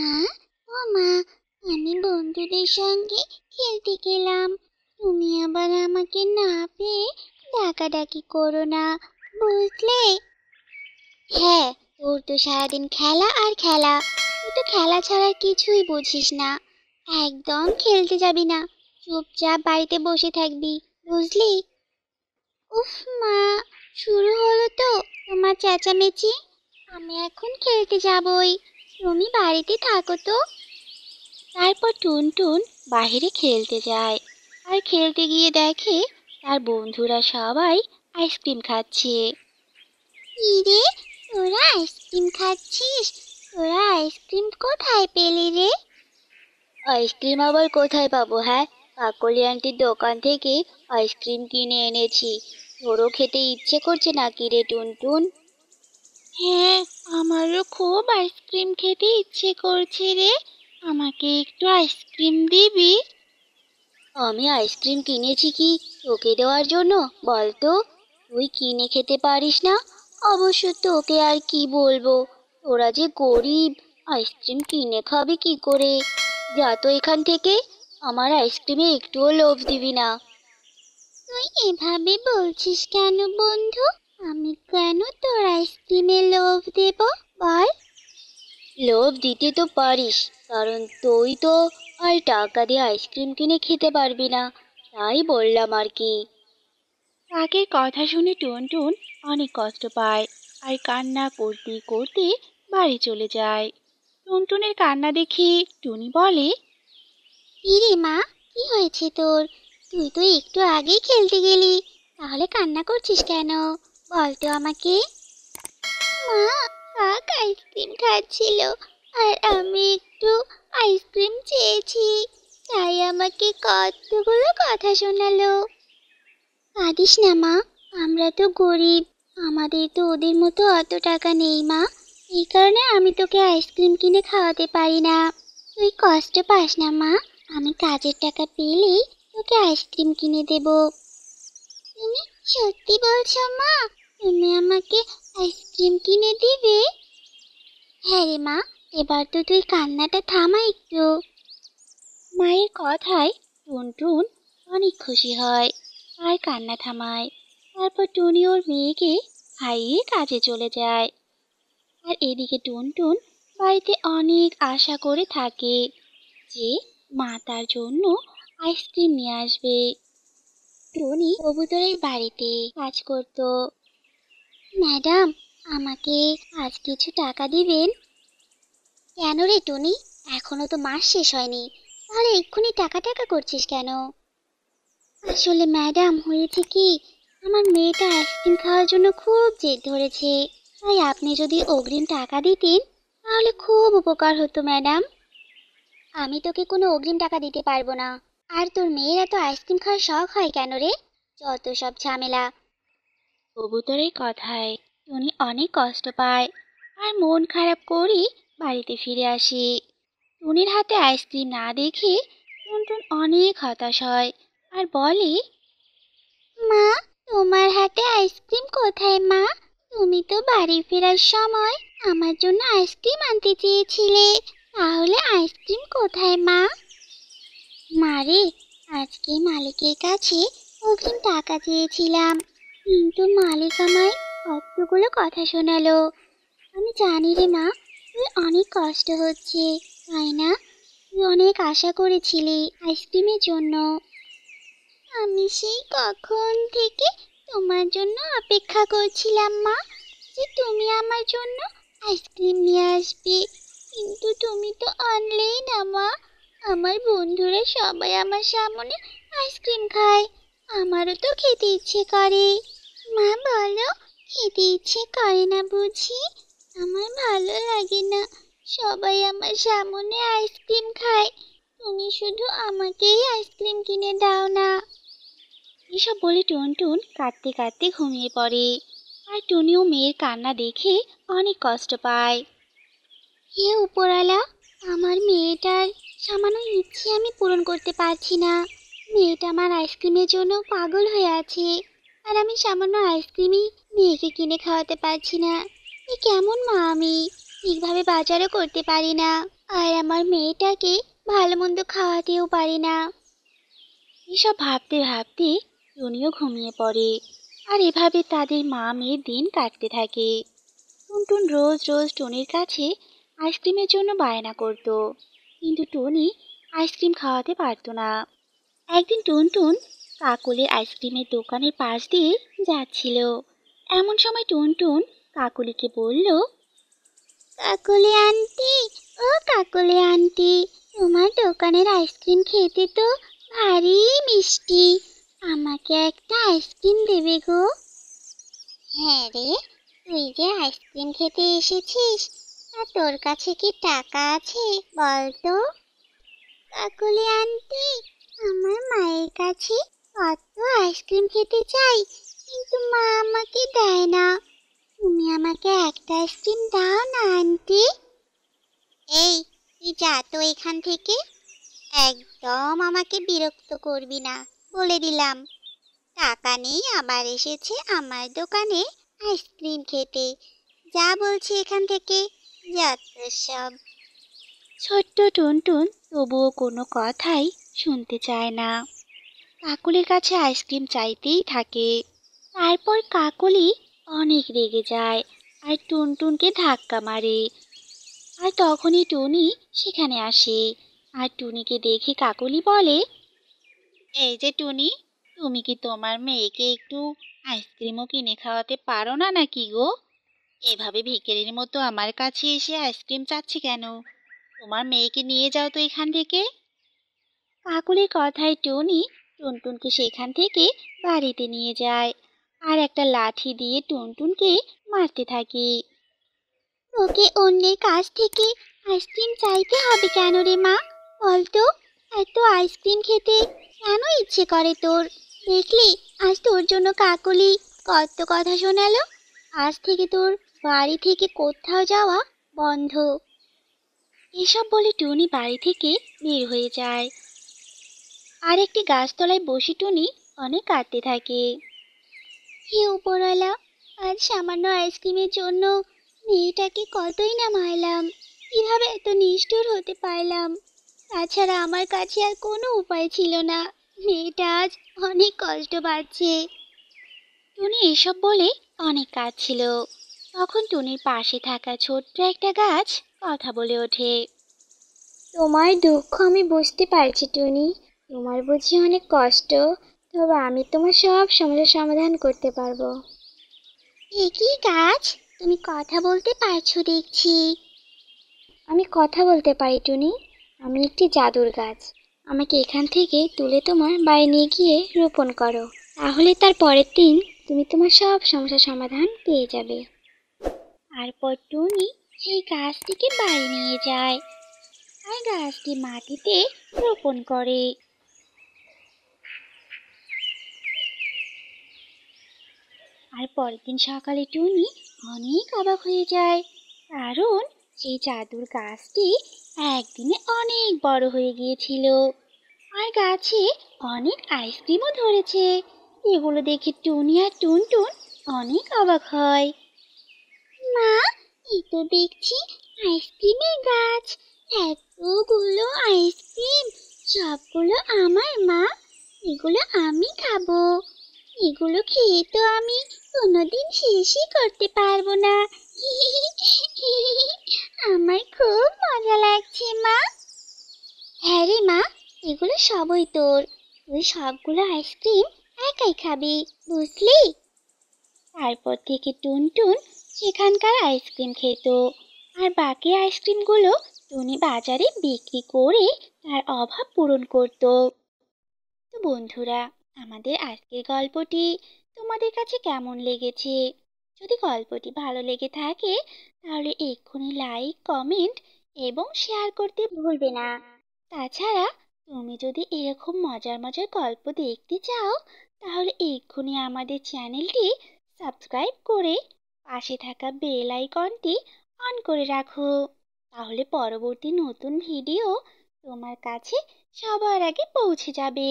মা, ও মা, আমি বন্ধুদের সঙ্গে খেলতে গেলাম। তুমি আবার আমাকে না পেয়ে ডাকাডাকি করো না, বুঝলে? হ্যাঁ, তোর তো সারাদিন খেলা আর খেলা। তুই তো খেলা ছাড়া কিছুই বুঝিস না। একদম খেলতে যাবি না, চুপচাপ বাড়িতে বসে থাকবি, বুঝলি? উফ মা, শুরু হলো তো তোমার চেঁচামেচি। আমি এখন খেলতে যাবই, তুমি বাড়িতে থাকো তো। তারপর টুনটুন বাইরে খেলতে যায়, আর খেলতে গিয়ে দেখে তার বন্ধুরা সবাই আইসক্রিম খাচ্ছে। ইরে, তোরা আইসক্রিম খাচ্ছিস? তোরা আইসক্রিম কোথায় পেলি রে? আইসক্রিম আবার কোথায় পাবো? হ্যাঁ, কাকলি আন্টির দোকান থেকে আইসক্রিম কিনে এনেছি। তোরও খেতে ইচ্ছে করছে নাকি রে টুনটুন? হ্যাঁ, আমারও খুব আইসক্রিম খেতে ইচ্ছে করছে রে। আমাকে একটু আইসক্রিম দিবি? আমি আইসক্রিম কিনেছি কি তোকে দেওয়ার জন্য বল তো? তুই কিনে খেতে পারিস না? অবশ্য তোকে আর কি বলবো, তোরা যে গরিব, আইসক্রিম কিনে খাবি কি করে? যা তো এখান থেকে, আমার আইসক্রিমে একটুও লোভ দিবি না। তুই এভাবে বলছিস কেন বন্ধু? আমি কেন তোর আইসক্রিমে লোভ দেব, বল? লোভ দিতে তো পারিস, কারণ তুই তো আর টাকা দিয়ে আইসক্রিম কিনে খেতে পারবি না, তাই বললাম আর কি। কাকের কথা শুনে টুনটুন অনেক কষ্ট পায় আর কান্না করতে করতে বাড়ি চলে যায়। টুনটুনের কান্না দেখে টুনি বলে, ইরে মা, কি হয়েছে তোর? তুই তো একটু আগেই খেলতে গেলি, তাহলে কান্না করছিস কেন? বল তো আমাকে। মা, কাক আইসক্রিম খাচ্ছিল আর আমি একটু আইসক্রিম চেয়েছি, তাই আমাকে কতগুলো কথা শোনালো। কাঁদিস না মা, আমরা তো গরিব, আমাদের তো ওদের মতো অত টাকা নেই মা। এই কারণে আমি তোকে আইসক্রিম কিনে খাওয়াতে পারি না। তুই কষ্ট পাস না মা, আমি কাজের টাকা পেলেই তোকে আইসক্রিম কিনে দেব। তুমি সত্যি বলছো মা? তুমি আমাকে আইসক্রিম কিনে দিবে? হ্যাঁ রে মা, এবার তো তুই কান্নাটা থামা একটু। মায়ের কথায় টুনটুন অনেক খুশি হয় আর কান্না থামায়। তারপর টুনি ওর মেয়েকে খাইয়ে কাজে চলে যায়। আর এদিকে টুনটুন বাড়িতে অনেক আশা করে থাকে যে মা তার জন্য আইসক্রিম নিয়ে আসবে। টুনি কবুতরের বাড়িতে কাজ করত। ম্যাডাম, আমাকে আজ কিছু টাকা দিবেন? কেন রে টুনি, এখনো তো মাস শেষ হয়নি, তাহলে এক্ষুনি টাকা টাকা করছিস কেন? আসলে ম্যাডাম, হয়েছে কি, আমার মেয়েটা আইসক্রিম খাওয়ার জন্য খুব জেদ ধরেছে, তাই আপনি যদি অগ্রিম টাকা দিতেন তাহলে খুব উপকার হতো ম্যাডাম। আমি তোকে কোনো অগ্রিম টাকা দিতে পারবো না। আর তোর মেয়ের এত আইসক্রিম খাওয়ার শখ হয় কেন রে? যত সব ঝামেলা। কবুতরের কথায় টুনি অনেক কষ্ট পায় আর মন খারাপ করে বাড়িতে ফিরে আসে। টুনির হাতে আইসক্রিম না দেখে টুনটুন অনেক হতাশ হয় আর বলে, মা, তোমার হাতে আইসক্রিম কোথায় মা? তুমি তো বাড়ি ফেরার সময় আমার জন্য আইসক্রিম আনতে চেয়েছিলে, তাহলে আইসক্রিম কোথায় মা? মারে, আজকে মালিকের কাছে অগ্রিম টাকা চেয়েছিলাম, কিন্তু মালিক আমায় কতগুলো কথা শোনালো। আমি জানি রে মা, তুই অনেক কষ্ট হচ্ছে, তাই না? তুই অনেক আশা করেছিলি আইসক্রিমের জন্য। আমি সেই কখন থেকে তোমার জন্য অপেক্ষা করছিলাম মা, যে তুমি আমার জন্য আইসক্রিম নিয়ে আসবে, কিন্তু তুমি তো আনলেই না মা। আমার বন্ধুরা সবাই আমার সামনে আইসক্রিম খায়, আমারও তো খেতে ইচ্ছে করে। মা বলো, খেতে ইচ্ছে করে না বুঝি? আমার ভালো লাগে না সবাই আমার সামনে আইসক্রিম খায়, তুমি শুধু আমাকেই আইসক্রিম কিনে দাও না। এসব বলে টুনটুন কাঁদতে কাঁদতে ঘুমিয়ে পড়ে। আর টুনিও মেয়ের কান্না দেখে অনেক কষ্ট পায়। হে উপরওয়ালা, আমার মেয়েটার সামান্য ইচ্ছে আমি পূরণ করতে পারছি না। মেয়েটা আমার আইসক্রিমের জন্য পাগল হয়ে আছে, আর আমি সামান্য আইসক্রিমই মেয়েকে কিনে খাওয়াতে পারছি না। এ কেমন মা আমি, ঠিকভাবে বাজারও করতে পারি না, আর আমার মেয়েটাকে ভালো মন্দ খাওয়াতেও পারি না। এসব ভাবতে ভাবতে টুনিও ঘুমিয়ে পড়ে। আর এভাবে তাদের মা মেয়ের দিন কাটতে থাকে। টুনটুন রোজ রোজ টুনির কাছে আইসক্রিমের জন্য বায়না করত, কিন্তু টুনি আইসক্রিম খাওয়াতে পারতো না। একদিন টুনটুন কাকলির আইসক্রিমের দোকানের পাশ দিয়ে যাচ্ছিল। এমন সময় টুনটুন কাকলিকে বলল, কাকলি আন্টি, ও কাকলি আন্টি, তোমার দোকানের আইসক্রিম খেতে তো ভারী মিষ্টি। আমাকে একটা আইসক্রিম দেবে গো? হ্যাঁ রে, তুই যে আইসক্রিম খেতে এসেছিস, তা তোর কাছে কি টাকা আছে বল তো? কাকলি আন্টি, আমার মায়ের কাছে কত আইসক্রিম খেতে চাই, কিন্তু মা আমাকে দেয় না। তুমি আমাকে একটা আইসক্রিম দাও না আন্টি। এই, তুই যা তো এখান থেকে। একদম আমাকে বিরক্ত করবি না, বলে দিলাম। টাকা নেই আবার এসেছে আমার দোকানে আইসক্রিম খেতে। যা বলছি এখান থেকে, যত সব। ছোট্ট টুনটুন তবুও কোনো কথাই শুনতে চায় না। কাকলির কাছে আইসক্রিম চাইতেই থাকে। তারপর কাকলি অনেক রেগে যায় আর টুনটুনকে ধাক্কা মারে। আর তখনই টুনি সেখানে আসে। আর টুনিকে দেখে কাকলি বলে, এই যে টুনি, তুমি কি তোমার মেয়েকে একটু আইসক্রিমও কিনে খাওয়াতে পারো না নাকি গো? এভাবে ভিখারির মতো আমার কাছে এসে আইসক্রিম চাচ্ছে কেন? তোমার মেয়েকে নিয়ে যাও তো এখান থেকে। কাকলির কথায় টুনি টুনটুনকে সেখান থেকে বাড়িতে নিয়ে যায় আর একটা লাঠি দিয়ে টুনটুনকে মারতে থাকে। তোকে অন্যের কাছ থেকে আইসক্রিম চাইতে হবে কেন রে মা? বলতো, এত আইসক্রিম খেতে কেন ইচ্ছে করে তোর? দেখলি, আজ তোর জন্য কাকলি কত কথা শোনালো। আজ থেকে তোর বাড়ি থেকে কোথাও যাওয়া বন্ধ। এসব বলে টুনি বাড়ি থেকে বের হয়ে যায় আর একটি গাছতলায় বসে টুনি অনেক কাঁদতে থাকে। হে উপরওয়ালা, আজ সামান্য আইসক্রিমের জন্য মেয়েটাকে কতই না মারলাম। কিভাবে এত নিষ্ঠুর হতে পারলাম? তাছাড়া আমার কাছে আর কোনো উপায় ছিল না। মেয়েটা আজ অনেক কষ্ট পাচ্ছে। টুনি এসব বলে অনেক কাঁদছিল। তখন টুনির পাশে থাকা ছোট্ট একটা গাছ কথা বলে ওঠে। তোমার দুঃখ আমি বুঝতে পারছি টুনি। তোমার বুঝি অনেক কষ্ট, তবে আমি তোমার সব সমস্যার সমাধান করতে পারবো। এ কি গাছ, তুমি কথা বলতে পারছো দেখছি। আমি কথা বলতে পারি টুনি। আমি একটি জাদুর গাছ। আমাকে এখান থেকে তুলে তোমার বাড়ি নিয়ে গিয়ে রোপণ করো। তাহলে তার পরের দিন তুমি তোমার সব সমস্যার সমাধান পেয়ে যাবে। তারপর টুনি সেই গাছটিকে বাড়ি নিয়ে যায় আর গাছটি মাটিতে রোপণ করে। আর পরের দিন সকালে টুনি অনেক অবাক হয়ে যায়, কারণ সেই জাদুর গাছটি একদিনে অনেক বড় হয়ে গিয়েছিল আর গাছে অনেক আইসক্রিমও ধরেছে। এগুলো দেখে টুনি আর টুনটুন অনেক অবাক হয়। মা, এই তো দেখছি আইসক্রিমের গাছ। এতগুলো আইসক্রিম, সবগুলো আমার মা। এগুলো আমি খাবো। এগুলো খেয়ে তো আমি কোনোদিন শেষই করতে পারবো না। আমার খুব মজা লাগছে মা। হ্যাঁ রে মা, এগুলো সবই তোর। তুই সবগুলো আইসক্রিম একাই খাবি, বুঝলি? তারপর থেকে টুনটুন সেখানকার আইসক্রিম খেত আর বাকি আইসক্রিমগুলো টুনি বাজারে বিক্রি করে তার অভাব পূরণ করত। তো বন্ধুরা, আমাদের আজকের গল্পটি তোমাদের কাছে কেমন লেগেছে? যদি গল্পটি ভালো লেগে থাকে তাহলে এক্ষুনি লাইক, কমেন্ট এবং শেয়ার করতে ভুলবে না। তাছাড়া তুমি যদি এরকম মজার মজার গল্প দেখতে চাও তাহলে এক্ষুনি আমাদের চ্যানেলটি সাবস্ক্রাইব করে পাশে থাকা বেল আইকনটি অন করে রাখো। তাহলে পরবর্তী নতুন ভিডিও তোমার কাছে সবার আগে পৌঁছে যাবে।